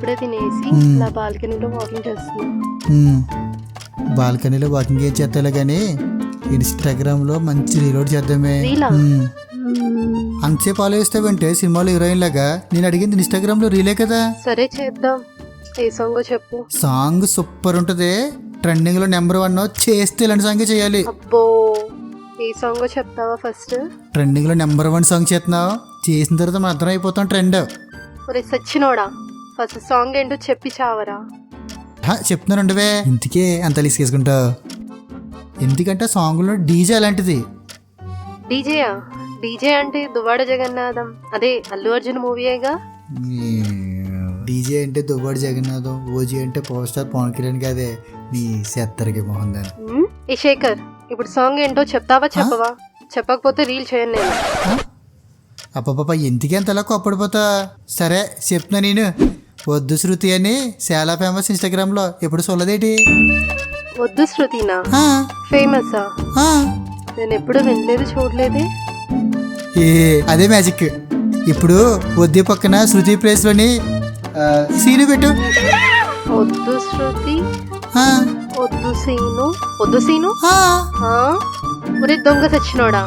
ఇప్పుడే తినేసి నా బాల్కనీలో వాకింగ్ చేస్తున్నా. బాల్కనీలో వాకింగ్ ఏం చేస్తాలే కానీ ఇన్స్టాగ్రామ్లో మంచి రీలోడ్ చేద్దామే. రీలా? అంతసేపు ఆలోచిస్తావంటే సినిమాలో హీరోయిన్ లాగా. నేను అడిగింది ఇన్స్టాగ్రామ్లో రీలే కదా. సరే చేద్దాం. ఏ సాంగ్ చెప్పు. సాంగ్ సూపర్ ఉంటుంది, ట్రెండింగ్లో నెంబర్ 1. చేస్తే ఇలాంటి సాంగే చేయాలి. అబ్బో, ఏ సాంగ్ చెప్తావా ఫస్ట్? ట్రెండింగ్లో నెంబర్ 1 సాంగ్ చేస్తున్నావు, చేసిన తర్వాత మనం అర్థం అయిపోతాం ట్రెండ్. ఒరే సచ్చినోడా, ఫస్ట్ సాంగ్ ఏంటో చెప్పి చావరా. చెప్తున్నాను ఉండవే, ఇంతకే అంత లిసుకేసుకుంటావు. ఎందుకంటే సాంగ్లో డీజే అలాంటిది. డీజేయా? డీజే అంటే దువ్వాడ జగన్నాథం, అదే అల్లు అర్జున్ మూవీయేగా. డీజే అంటే దువ్వాడు జగన్నాథం, ఓజీ అంటే పవర్ స్టార్ పవన్ కళ్యాణ్ కాదే నీ సెత్తరికి మోహన్ దాని. ఏ శేఖర్, ఇప్పుడు సాంగ్ ఏంటో చెప్తావా చెప్పవా? చెప్పకపోతే రీల్ చేయను నేను. అప్పప ఎందుకే అంతలా కోప్పడిపోతా. సరే చెప్తున్నా నేను. వద్దు శృతి అని చాలా ఫేమస్ ఇన్స్టాగ్రామ్లో, ఎప్పుడు చూడలేదేటి? వద్దు శృతినా? ఫేమసా? నేను ఎప్పుడు వినలేదు, చూడలేదే. అదే మ్యాజిక్. ఇప్పుడు వద్దు పక్కన శృతి ప్లేస్లోని సీను పెట్టు. వద్దు శృతి, వద్దు సీను, వద్దు సీను. ఒరే దొంగ సచ్చినోడా.